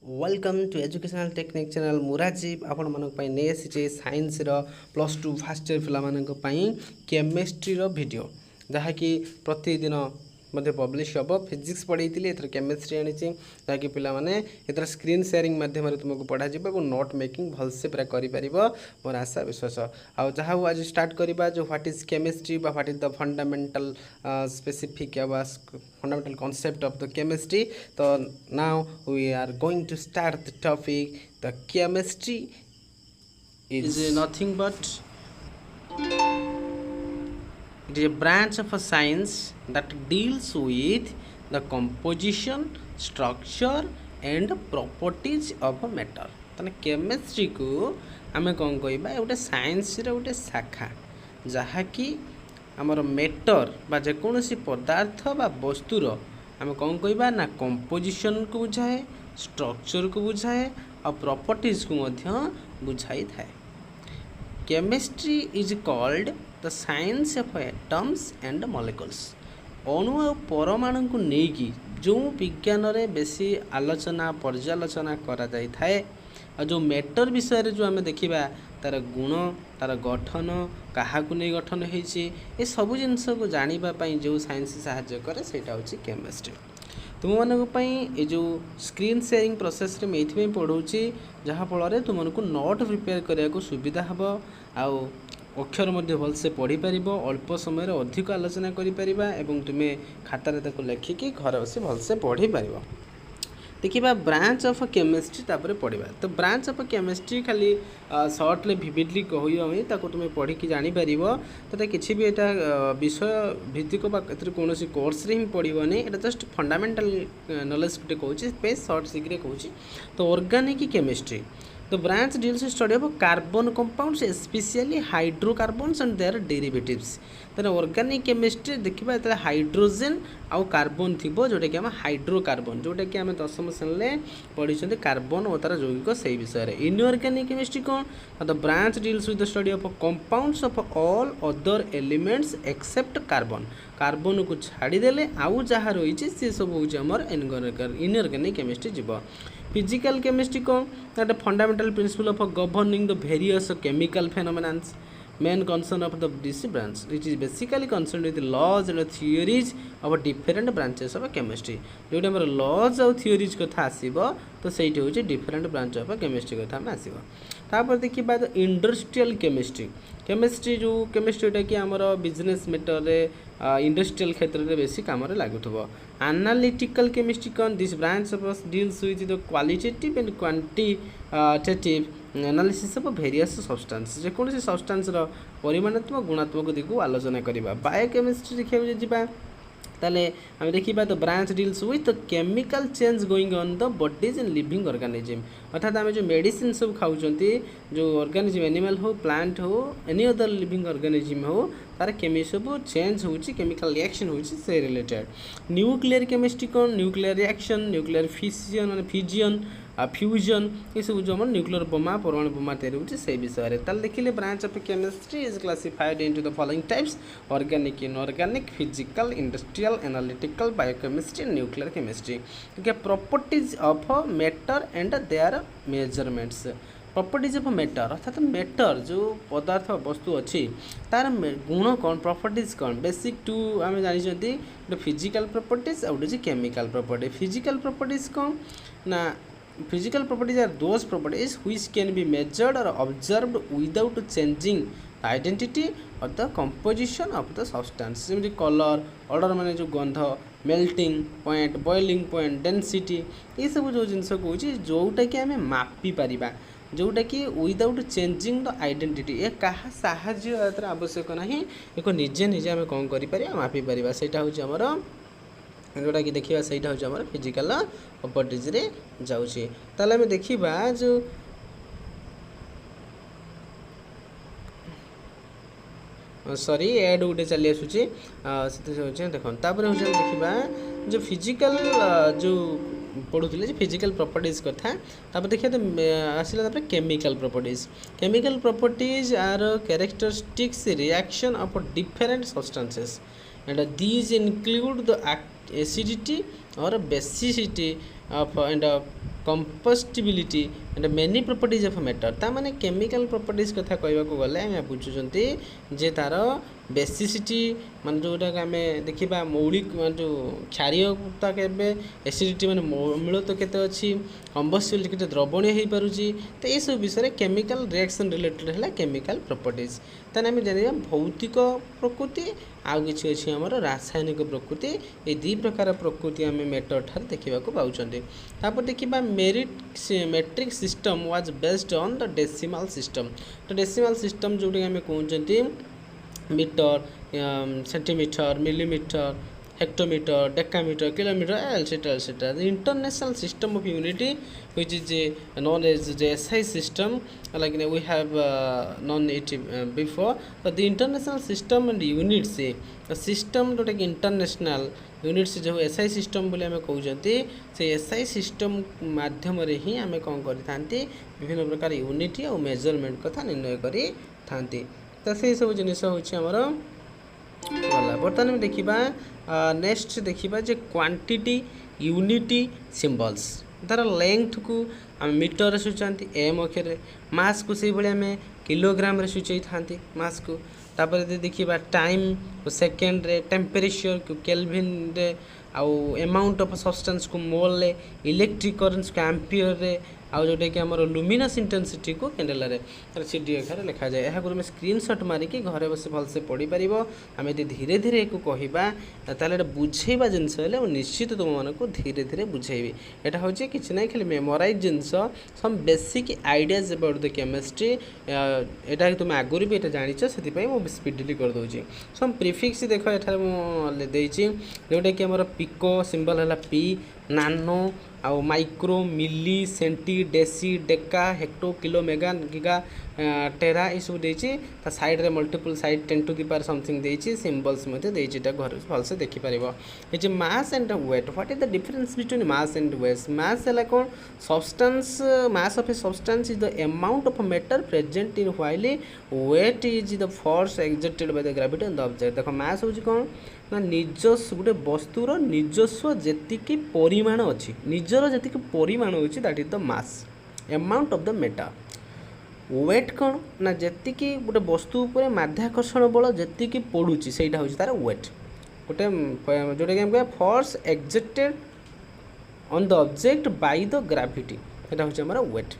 Welcome to educational technique channel मुराजीव आपण मानक नहीं आसी साइंस +2 फास्ट इयर पिला केमिस्ट्री वीडियो जहाँकि प्रतिदिन मध्य पब्लिश हम फिजिक्स पढ़ी एथर केमिस्ट्री आनी जहाँकि पिलाने एथर स्क्रीन शेयरिंग माध्यम तुमको पढ़ा नोट मेकिंग भलसे पूरा कर मोर आशा विश्वास आउ जहाँ आज स्टार्ट करवा जो what is chemistry what is the fundamental specific fundamental concept of the chemistry. तो now we are going to start the topic. The chemistry is nothing but it is a branch of a science that deals with the composition, structure and properties of a matter। तने chemistry को आमे कौन कहबा गोटे science रे गोटे शाखा जहाँकि आमर मेटर बा जेकोसी पदार्थ बा वस्तुर आमे कौन कहबा ना कंपोजिशन को बुझाए, स्ट्रक्चर को बुझाए और प्रॉपर्टीज को मध्य बुझाई थाए। Chemistry is called the science of atoms and molecules. अणु और परमाणु को लेकिन जो विज्ञान रे बेसी आलोचना पर्यालोचना करा जाई थाए और जो मैटर विषय रे जो आमे देखिबा तार गुण तार गठन क्या नहीं गठन होती ये सब जिनस को जानिबा पई जो साइंस सहायता करे सेटा होची केमिस्ट्री। तुम मानक ये जो स्क्रीन शेयरिंग प्रोसेस रे मैं ये पढ़ाऊँगी जहाँफल तुमको नोट प्रिपेयर करने को सुविधा हम आउ अक्षर मध्य भलसे पढ़ी पार अल्प समय अधिक आलोचना करें तुम्हें खातार लिखिकी घर बस भलसे पढ़ी पार। देखिए ब्रांच ऑफ केमिस्ट्री तापर पढ़ा तो ब्रांच ऑफ केमिस्ट्री खाली सर्टले भिविडली कही तुम्हें पढ़ी जापर तो किसी भी यहाँ विषय भित्तिक कौन कोर्स रे ही पढ़ोनी ये जस्ट फंडामेंटल नॉलेज गोटे कहूँ सर्ट सिग्रे कहूँ। तो organic chemistry The branch deals with study of carbon compounds, especially hydrocarbons and their derivatives। तेना ऑर्गेनिक केमिस्ट्री देखा ये हाइड्रोजेन आउ कार्बन थी जोटा कि आम हाइड्रोकार्बन जोटा कि आम दशम श्रेणी पढ़ी कार्बन और तार यौगिक से विषय। इनऑर्गेनिक केमिस्ट्री कौन the branch deals with the study of compounds of all other elements except carbon. Carbon को छाड़देले आउ जहाँ रही सी सब हूँ इनऑर्गेनिक केमिस्ट्री जीव। फिजिकल केमिस्ट्री कौन that fundamental principle of governing the various chemical phenomenons main concern of this branch it is basically concern with laws and theories of different branches of chemistry. जो आम laws और theories कथा आसो तो सही हूँ different branch of chemistry कथा आम आसो। तापर देखिए तो इंडस्ट्रियल केमिस्ट्री केमिस्ट्री जो केमिस्ट्रीटा कि आमर बिजनेस मैटर इंडस्ट्रियल क्षेत्र में बेसी कम लगुव। एनालिटिकल केमिस्ट्री कौन this branch of deals with the qualitative and quantitative analysis of various substance जेकोसी सब्सटेंस परिमाणात्मक गुणात्मक दिग आलोचना करवा। बायोकेमिस्ट्री देखा जावा ताले आम देखा तो branch deals with the chemical change going on the bodies in living organism अर्थात आम जो मेडिसिन सब खाऊँ जो ऑर्गेनिज्म एनिमल हो प्लांट हो एनी अदर लिविंग ऑर्गेनिज्म हो तार केमी सब चेंज होची केमिकल रिएक्शन होची से रिलेटेड। न्यूक्लियर केमिस्ट्री कौन nuclear reaction nuclear fission fusion ये सब जो न्यूक्लियर बोमा परमाणु बोमा तैयारी होती से विषय। ताल देखिले branch of chemistry is classified into the following types organic inorganic physical industrial analytical biochemistry nuclear chemistry. Properties of matter and their measurements properties of matter अर्थात मैटर जो पदार्थ वस्तु अच्छी तार गुण कौन प्रॉपर्टीज कौन बेसिक टू आम जानते फिजिकल प्रॉपर्टीज और केमिकल प्रॉपर्टी। फिजिकल प्रॉपर्टीज कौन ना physical properties are those properties which can be measured or observed without changing the identity or the composition of the substance जमी कलर ऑर्डर माने जो गंध melting point boiling point density ये सब जो जिनस कौन जोटा कि आम मापी पारिबा जोटा कि विदाउट चेंजिंग द आइडेंटिटी ये कहा साहाय्य आवश्यक ना एक निजे निजे आम कौन कर मापी पारिबा सेटा होची हमर जोटा कि देखा से हूँ फिजिकल प्रॉपर्टीज रे जाऊँगी। ताले आम देखा जो सॉरी एड गोटे चली आसूँ देख तापर देखा जो फिजिकल जो पढ़ुले फिजिकल प्रॉपर्टीज कथा तापर देखिए तो आसला chemical properties are characteristics reaction of different substances and these include the acidity or basicity of and combustibility and many properties of matter ता माने chemical properties कथा कहबा को गले हम बुझुचंती जे तार बेसिसिटी मान जोटा आम देखा मौलिक जो क्षारीयता के एसिडिटी मान अम्लत्व केते अच्छी कंबस्टिबिलिटी केते द्रवणीय हो पारुची तो ये सब विषय केमिकल रिएक्शन रिलेटेड है केमिकल प्रॉपर्टीज ताने आम जानिबा भौतिक प्रकृति आउ किछि अछि हमर रासायनिक प्रकृति ये दी प्रकार प्रकृति आम मेटर ठार देखा पाउछंती तापर देखिबा metric system was based on the decimal system तो डेसिमल सिस्टम जोटी आम कहउछंती metre centimetre millimetre hectometre decametre kilometre etcetera the international system of unity which is known as the SI system like we have known it before but the international system and units the system जोटा कि international units जो SI system बोले आम कहते से SI system माध्यम रे ही आम कौन करि विभिन्न प्रकार यूनिट और मेजरमेंट कथा निर्णय करि थांती तो से सब जिनिस होछि हमर गला बर्तमान देखिबा नेक्स्ट देखिबा जे क्वांटिटी यूनिटी सिंबल्स तार लेंथ को आम मीटर सूचाती एम अक्षर मास को से भाई आम किलोग्राम सूचई था मास को तापर देखिबा टाइम को सेकेंड रे टेम्परेचर को केल्विन रे आउ अमाउंट ऑफ सब्सटेंस को मोल रे इलेक्ट्रिक करंट को एम्पियर रे आउ जोटा कि आम लुमिनस इंटेंसिटी को कैंडेल सीडी अक्षर लिखा जाए यह आम स्क्रीनशॉट मारिकी घरे बस भलसे पढ़ी पार आम यदि धीरे धीरे एक कहवा ताले बुझेबा जिनस निश्चित तुम मानक धीरे धीरे बुझेबी यहाँ हूँ कि ना खाली मेमोराइज जिनस some basic ideas about the chemistry यहाँ तुम आगुरी भी ये जाच से मुझे स्पीडली करदे सम प्रिफिक्स देख ये जोटा कि आम पिको सिंबल है पी नानो आउ micro milli centi deci deca hecto kilo mega giga tera ये सब देती साइड रे multiple side 10 to the power something देती सिंबल्स देटा घर भलसे देखिपार ये mass and weight what is the difference between mass and weight mass है कौन substance mass of a substance is the amount of matter present in while weight is the force exerted by the gravity on the object देखो मास होची कौन ना निजस्व गोटे वस्तुर निजस्व जेतिकी परिमाण अच्छी निजर जी परिमाण होची that is the mass amount of the matter weight कौन ना जी गोटे वस्तु उपर माध्याकर्षण बल जी पड़ुची से तार वेट गोटे जोटा कि हम force exerted on the object by the gravity यहाँ हूँ आम वेट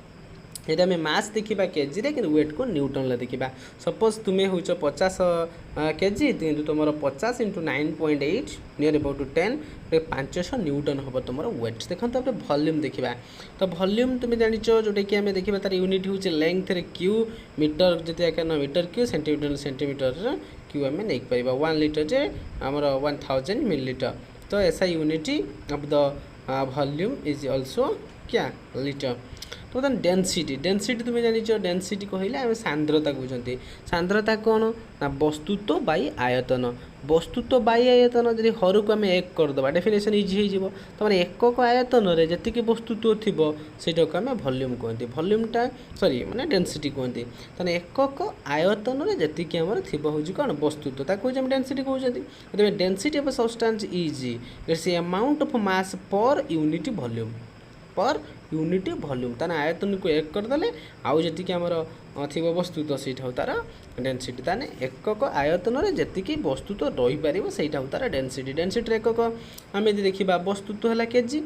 ये आम मास देखा केजी रे वेट को न्यूटन देखा सपोज तुम्हें हूँ 50 केजी कितु तुम 50 इंटू 9.8 नियर अबाउट 10 500 न्यूटन हम तुम वेट देखो तापर वॉल्यूम देखा तो वॉल्यूम तुम जानिच जोटा कि आम देखा तार यूनिट हूँ लेंथ रे क्यू मीटर जी आकार meter cube centimeter centimeter cube आम नहीं पार 1 लीटर जे आमर 1000 मिलीलीटर तो ऐसा unit of the volume is also क्या लीटर तो डेनसीटी डेनसीटी तुम्हें जानिच डेनसीटी कहले आम सांद्रता कहते सांद्रता कौन ना वस्तुत्व बाई आयतन वस्तुत्व बाई आयतन जब हर को आम एक करदे डेफिनेशन इजी हो मैंने एकक आयतन जी वस्तुत्व थी से आम वॉल्यूम कहते वॉल्यूमटा सॉरी माने डेनसीटी कहते तेना एकक आयतन जी आमर थी हूँ कौन वस्तुत्व ताकि डेनसीटी कहते density of substance is it's amount of mass per unit volume per unit volume ताने आयतन को एक करदे आउ जी आमर थी वस्तुत्व से तार डेनसीटी ताने एकक आयतन जी वस्तुत्व रही पार से तार डेनसीटी डेनसीटी एकक आम यदि देखा वस्तुत्व है केजी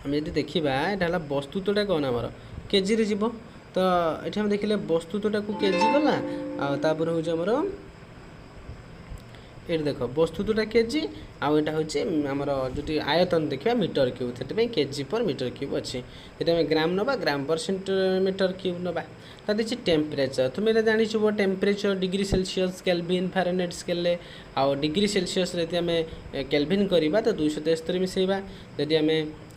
आम यदि देखा यहाँ वस्तुत्वटा कौन आमर केजी रे जीव तो ये आम देखिले वस्तुत्वटा को केजी गला आपर हूँ आमर ये देख वस्तुत्वटा केजी आउ यहाँ हूँ आमर जो आयतन देखा मीटर क्यूब से केजी पर मीटर क्यूब अच्छी ये ग्राम नवा ग्राम पर सेंटीमीटर क्यूब नवा देखिए टेम्परेचर तुम ये जानिच temperature degree Celsius Kelvin Fahrenheit scale आउ डिग्री सेल्सियस यदि आम केल्विन करवा तो 273 मिसेबा यदि आम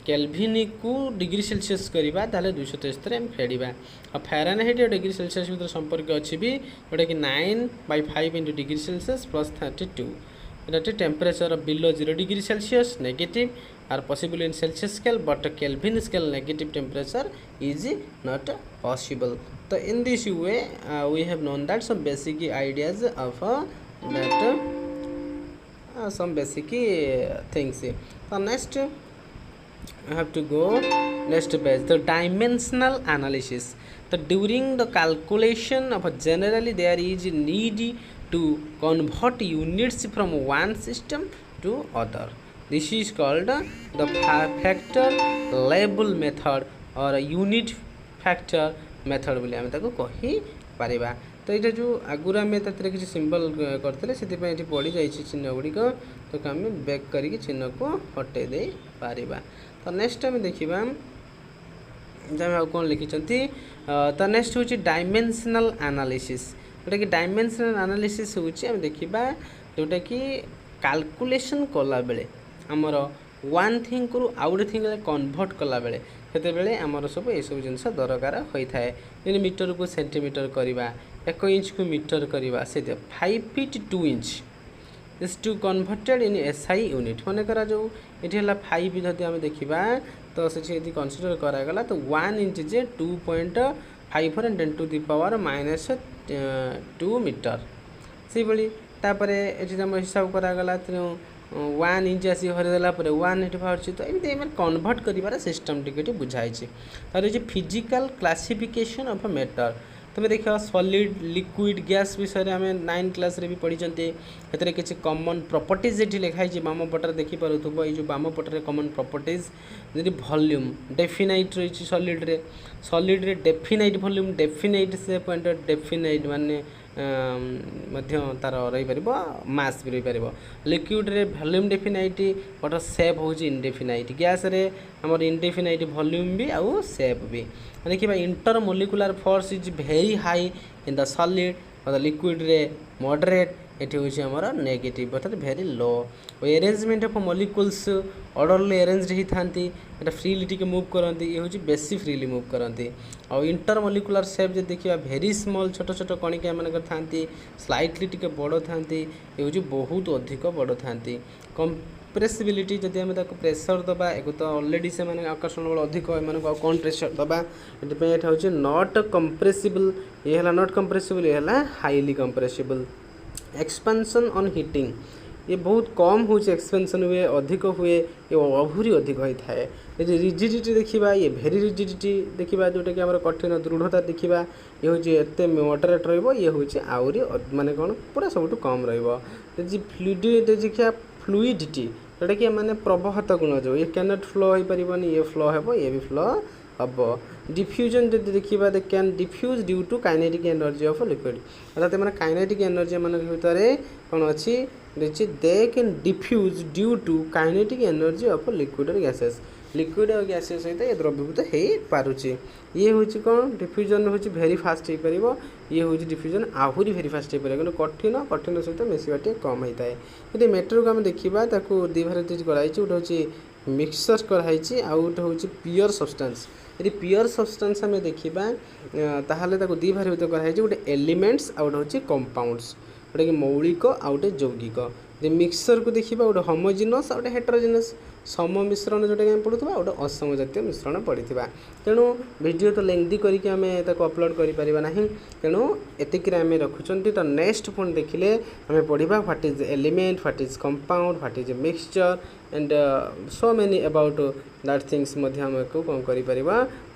केल्विन को डिग्री सेल्सियस करवा ताले 273 आम फेड़ा और फारेनहाइट डिग्री सेल्सियस भर संपर्क अच्छी भी जोटा कि 9/5 इंटू डिग्री सेल्सियस प्लस 32 ये temperature below 0 degree Celsius negative are possible in Celsius scale but Kelvin scale negative temperature is not possible तो in this way we have known that some basic ideas of that some basic things. So next I have to go next page. The dimensional analysis. During the calculation of generally there is need to convert units from one system to other. This is called the factor label method or unit factor method बोली आम ताको कही Paribas. तो ये जो आगुरा आम तक किसी सिंबल करते से पड़ जाइए चिन्ह गुड़िक तो आम बैक करके चिन्ह को हटे दे पारिबा। तो नेक्स्ट आम देखा कौन लिखिं तो नेक्स्ट हूँ डायमेंशनल एनालिसिस जोटा कि डायमेंशनल एनालिसिस हूँ देखा जोटा कि कैलकुलेशन कला बेले आमर वन थिंग को आउ गोटे थिंग कन्वर्ट कला बेले से आमर सब ये सब जिनस दरकार होता है। जैसे मीटर को सेंटीमीटर करवा 1 इंच को मीटर करवा से 5 feet 2 inch is to converted in SI unit मन करा जो ये 5 जदि आम देखा तो से कनसीडर करागला तो 1 इंच जे 2.54 and 10 to the power -2 meter से भाई तापर ये हिसाब करागला तेणु 1 इंच आसी हरदेला 1 ये बाहर तो एमती कन्वर्ट कर सिस्टम टी बुझाई तार ये फिजिकल क्लासिफिकेशन ऑफ मैटर तुम देख सॉलिड लिक्विड गैस विषय आम 9 क्लास रे भी पढ़ी से किसी कॉमन प्रॉपर्टीज ये लिखाई बाम पटर देखिपुव ये बाम पटर कॉमन प्रॉपर्टीज जी वॉल्यूम डेफिनाइट रही सॉलिड रे definite volume definite shape and definite माने तार रही मास भी रही पार लिक्विड रे वॉल्यूम डेफिनाइट बट शेप हूँ इनडेफिनाइट गैस रे आमर इनडेफिनाइट वॉल्यूम भी आउ शेप भी देखिए intermolecular force is very high in the solid liquid रे मॉडरेट ये हूँ आमर नेगेटिव अर्थात very low arrangement of molecules orderly arranged ही थांती फ्रीली टी मूव करती ये हूँ बेसी फ्रीली मूव करती और इंटर मोलिकुलर शेप जो देखा वेरी स्मॉल छोट छोट कणिका मान थांती स्लाइटली टी बड़ थांती ये हूँ बहुत अधिक बड़ थांती कंप्रेसिबिलिटी जदि आम प्रेसर दबा एक तो ऑलरेडी से आकर्षण बल अधिक एम कौन प्रेसर दबा ये हूँ नॉट कंप्रेसिबल ये नॉट कंप्रेसिबल ये highly compressible expansion on heating ये बहुत कम हो एक्सपेंशन हुए अधिक हुए ये अभूरी अधिक होता है। यदि रिजिडिटी देखा ये भेरी रिजिडिटी देखा जोटा कि आम कठिन दृढ़ता देखा ये हूँ एत मॉडरेट रे हूँ आहरी माने कौन पूरा सब कम रुइड देखिए फ्लुइडिटी जोटा कि मैंने प्रवाहत गुण जो ये कैनट फ्लो हो पार ये फ्लो हे ये भी फ्लो हम डिफ्यूजन जब देखा they can diffuse due to kinetic energy of liquid अर्थात मैंने काइनेटिक एनर्जी मान भितर कौन अच्छी they can diffuse due to kinetic energy of liquid और गैसेस लिक्विड और गैसेस सहित ये द्रवीभूत हो पारुची ये हूँ कौन डिफ्यूजन हूँ वेरी फास्ट हो पार ये हूँ डिफ्यूजन आहरी वेरी फास्ट हो पार कि कठिन कठिन सहित मिसवा कम होता है। यदि मैटर को आम देखा दी भाग कराई गोटे हूँ मिक्सचर कराई आउ गोटे हूँ प्योर सब्सटेंस यदि प्योर सब्सटेंस आम देखा ताहले दी भाग कराई गोटे एलिमेंट्स आउ गोटे हूँ कंपाउंड्स गोटे कि मौलिक आउ गोटे यौगिक जे मिक्सचर को देखा गोटे होमोजिनस आउ गोटे हेटेरोजिनस सम मिश्रण जोटा कि पढ़ुवा गोटे असम जातीय मिश्रण पड़ा तेणु वीडियो तो लेंथी करके आम अपलोड करें तेणु एतिक आम रखुंट तो नेक्स्ट पुणी देखिले आम पढ़ा what is element what is compound what is mixture and so many about that things आम को कौन कर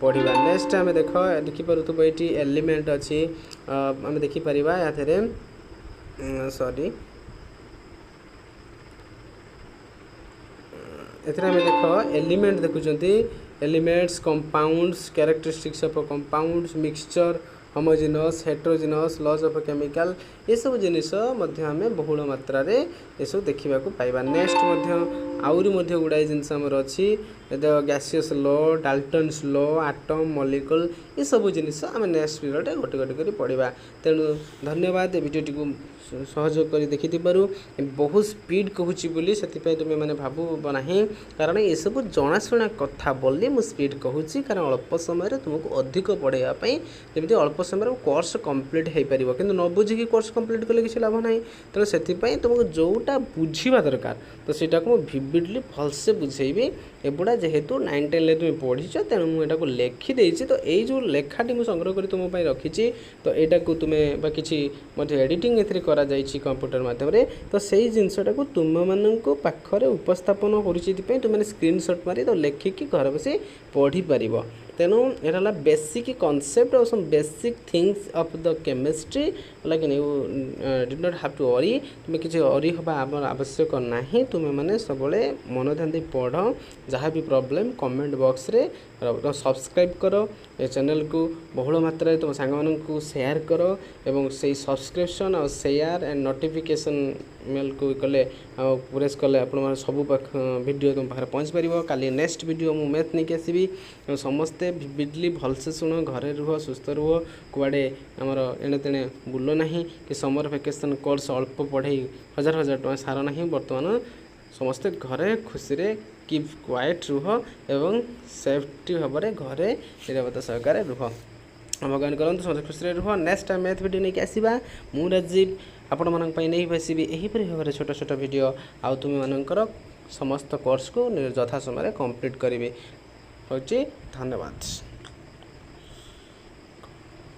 पढ़ा नेक्स्ट आम देखिपुव ये एलिमेंट अच्छी आम देखिपर या सॉरी एथरे में देख एलिमेंट देखुंत elements compounds characteristics of compounds mixture homogeneous heterogeneous laws of chemical ये सब जिनिस आम बहुल मात्रा रे ये सब देखा पाइबा। नेक्स्ट आउरी गुड़ाए जिनस आमर अच्छी gaseous law Dalton's law atom molecule ये सब जिनिस आम नेक्स्ट पीरियड गोटे गोटे कर पढ़ा। तेणु धन्यवाद वीडियोटी को सहयोग कर देखी बहुत स्पीड कहूँ बोली से तुम्हें मैंने भाव ना कारण ये सब जनाशुना कथा बोली मुझे स्पीड कहूँ कारण अल्प समय तुमको अधिक पढ़ाई जमी अल्प समय कोर्स कंप्लीट हो पार कि न बुझिकी कोर्स कंप्लीट कले किसी लाभ ना तेणु से तुमको जोटा बुझा दरकार तो सीटा को भिविडली भलसे बुझेबी एगुड़ा जेहेतु 9 10 तुम पढ़ीच तेणु मुझे लिखिदे तो यही जो लेखाटी मुझे संग्रह कर तुम रखी तो यहाँ को तुम्हें किसी एडिटिंग ए करा जाइछि कंप्यूटर माध्यम रे तो सेही जिनसटा को तुम माननको पाखरे उपस्थापन करूछि दिपै तुम माने स्क्रीनशॉट मारी तो लेखिकी घर बसी पढ़ी परिबो तेणु एटा बेसिक कॉन्सेप्ट और some basic things of the chemistry like you did not have to worry तुम किसी अरी हवा आवश्यक नहीं तुम मैंने सब मन ध्यान दे पढ़ जहाँ भी प्रॉब्लम कमेंट बॉक्स रे सब्सक्राइब करो ए चैनल को बहुल मात्रा तुम सांग मानू शेयर करो एवं से सब्सक्रिप्शन और शेयर एंड नोटिफिकेशन मेल को कले प्रेस कले आप सब वीडियो तुम पाखे पहुँच पार काली नेक्स्ट वीडियो मु मैथ नहीं आसबि समस्ते विविडली भलसे शुण घरे रुह सुस्थ रुह कुआड़े आमर एणे तेणे बुल ना कि समर वेकेशन कोर्स अल्प पढ़े हजार हजार टका सार ना बर्तमान समस्ते घरे खुशी रे कीप क्वाइट रुह एवं सेफ्टी भाव में घरे निरापत्ता सहकार रुह भगवान करते समस्त खुशी रुह नेक्स्ट टाइम मैथ वीडियो नहीं आसवा मु राजीव आपण मानक नहीं बसबी यहीपरि भाव में छोट छोट वीडियो आउ तुम मानकर समस्त कोर्स को यथा समय कंप्लीट करी हूँ धन्यवाद।